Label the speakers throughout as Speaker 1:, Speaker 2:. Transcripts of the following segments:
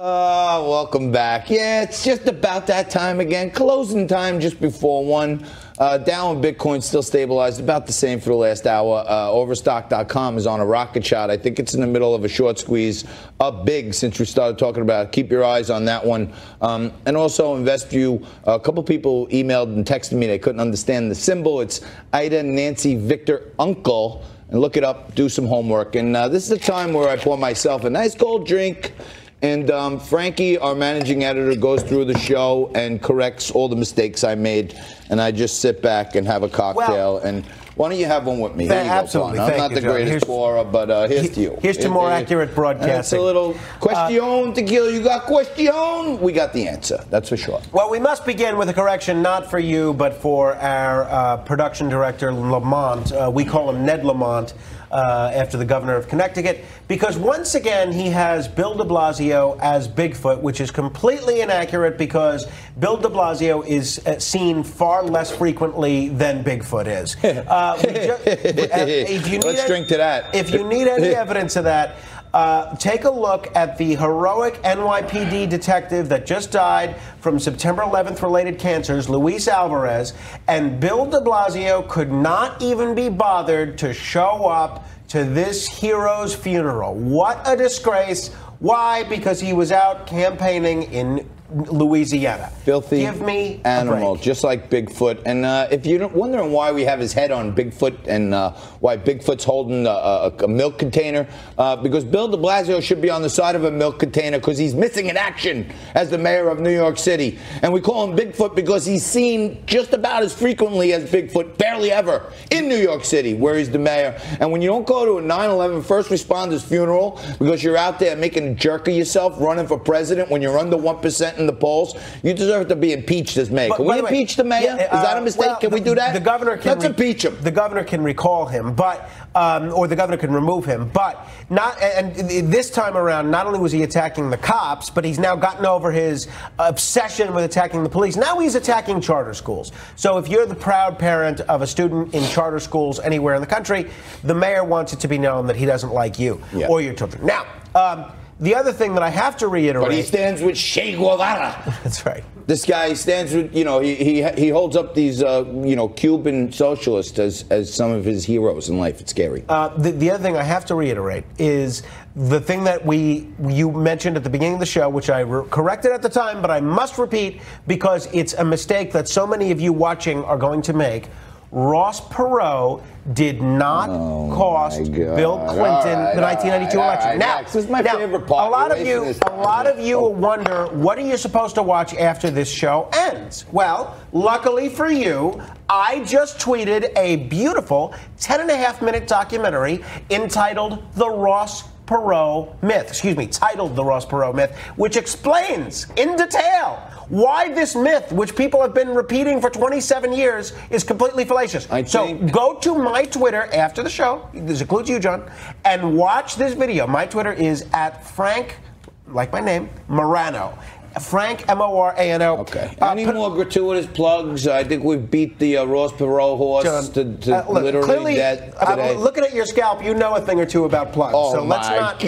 Speaker 1: Welcome back. Yeah, it's just about that time again. Closing time just before 1. Dow and Bitcoin still stabilized, about the same for the last hour. Overstock.com is on a rocket shot. I think it's in the middle of a short squeeze, up big since we started talking about it. Keep your eyes on that one. And also InvestView, a couple people emailed and texted me they couldn't understand the symbol. It's Ida Nancy Victor Uncle. And look it up, do some homework. And this is the time where I pour myself a nice cold drink. And Frankie, our managing editor, goes through the show and corrects all the mistakes I made. And I just sit back and have a cocktail. And why don't you have one with me? Here you
Speaker 2: absolutely.
Speaker 1: Go, I'm not the greatest pourer, but here's to you.
Speaker 2: Here's to more accurate broadcasting.
Speaker 1: It's a little question, tequila. You got question? We got the answer. That's for sure.
Speaker 2: Well, we must begin with a correction, not for you, but for our production director, Lamont. We call him Ned Lamont. After the governor of Connecticut, because once again he has Bill DeBlasio as Bigfoot, which is completely inaccurate because Bill DeBlasio is seen far less frequently than Bigfoot is.
Speaker 1: Let's drink to that.
Speaker 2: If you need any evidence of that, take a look at the heroic NYPD detective that just died from September 11th related cancers, Luis Alvarez, and Bill DeBlasio could not even be bothered to show up to this hero's funeral. What a disgrace. Why? Because he was out campaigning in Louisiana.
Speaker 1: Filthy
Speaker 2: Give me
Speaker 1: animal,
Speaker 2: a break.
Speaker 1: just like Bigfoot. And if you're wondering why we have his head on Bigfoot and why Bigfoot's holding a milk container, because Bill DeBlasio should be on the side of a milk container because he's missing in action as the mayor of New York City. And we call him Bigfoot because he's seen just about as frequently as Bigfoot, barely ever, in New York City, where he's the mayor. And when you don't go to a 9/11 first responder's funeral because you're out there making a jerk of yourself running for president when you're under 1% in the polls, you deserve to be impeached as mayor. Can we impeach the mayor? Is that a mistake?
Speaker 2: Well,
Speaker 1: can we do that?
Speaker 2: The governor can.
Speaker 1: Let's impeach him.
Speaker 2: The governor can recall him, but or the governor can remove him. But not. And this time around, not only was he attacking the cops, but he's now gotten over his obsession with attacking the police. Now he's attacking charter schools. So if you're the proud parent of a student in charter schools anywhere in the country, the mayor wants it to be known that he doesn't like you or your children. Now. The other thing that I have to reiterate...
Speaker 1: But he stands with Shanewada.
Speaker 2: That's right.
Speaker 1: This guy stands with, he holds up these, Cuban socialists as some of his heroes in life. It's scary.
Speaker 2: The other thing I have to reiterate is the thing that you mentioned at the beginning of the show, which I corrected at the time, but I must repeat because it's a mistake that so many of you watching are going to make. Ross Perot did not cost Bill Clinton the 1992 election. Now,
Speaker 1: this is my favorite part.
Speaker 2: A lot of you wonder, what are you supposed to watch after this show ends? Well, luckily for you, I just tweeted a beautiful 10.5-minute documentary entitled The Ross Perot Myth. Titled The Ross Perot Myth, which explains in detail why this myth, which people have been repeating for 27 years, is completely fallacious. So go to my Twitter after the show, this includes you, John, and watch this video. My Twitter is at Frank, like my name, Morano. Frank, M-O-R-A-N-O.
Speaker 1: Okay. Any more gratuitous plugs? I think we've beat the Ross Perot horse
Speaker 2: John,
Speaker 1: to literally
Speaker 2: clearly,
Speaker 1: death today.
Speaker 2: Looking at your scalp, you know a thing or two about plugs. So let's not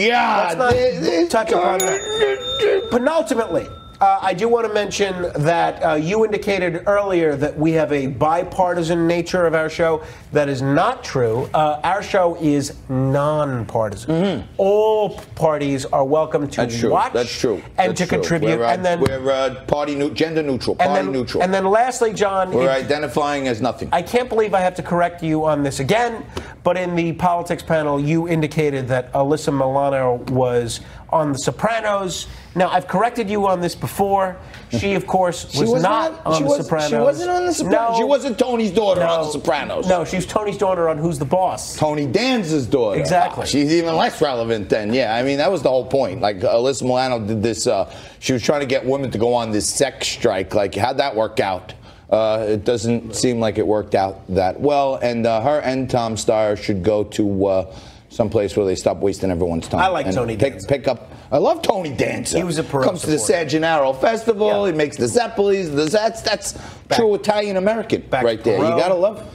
Speaker 2: touch upon that. Penultimately, I do want to mention that you indicated earlier that we have a bipartisan nature of our show. That is not true. Our show is nonpartisan. All parties are welcome to watch and to contribute.
Speaker 1: We're gender neutral, party neutral.
Speaker 2: And then lastly, John,
Speaker 1: we're identifying as nothing.
Speaker 2: I can't believe I have to correct you on this again, but in the politics panel, you indicated that Alyssa Milano was on The Sopranos. Now, I've corrected you on this before. She, of course, was not on The Sopranos.
Speaker 1: She wasn't on The Sopranos. No, she wasn't Tony's daughter on The Sopranos.
Speaker 2: No, she was Tony's daughter on Who's the Boss.
Speaker 1: Tony Danza's daughter.
Speaker 2: Exactly.
Speaker 1: She's even less relevant then. Yeah, I mean, that was the whole point. Like, Alyssa Milano did this. She was trying to get women to go on this sex strike. Like, how'd that work out? It doesn't seem like it worked out that well. And her and Tom Steyer should go to someplace where they stop wasting everyone's time.
Speaker 2: I like Tony Danza.
Speaker 1: Pick up. I love Tony Danza.
Speaker 2: He was a Perot
Speaker 1: Comes to the San Gennaro Festival.
Speaker 2: Yeah.
Speaker 1: He makes the Zeppelis. That's true Italian American right there. You gotta love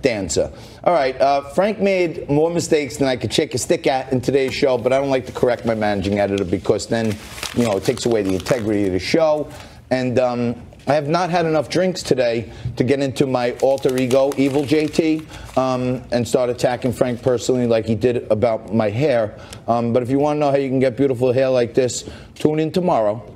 Speaker 1: dancer. All right, Frank made more mistakes than I could shake a stick at in today's show, but I don't like to correct my managing editor because then, you know, it takes away the integrity of the show. And I have not had enough drinks today to get into my alter ego, Evil JT, and start attacking Frank personally like he did about my hair. But if you want to know how you can get beautiful hair like this, tune in tomorrow.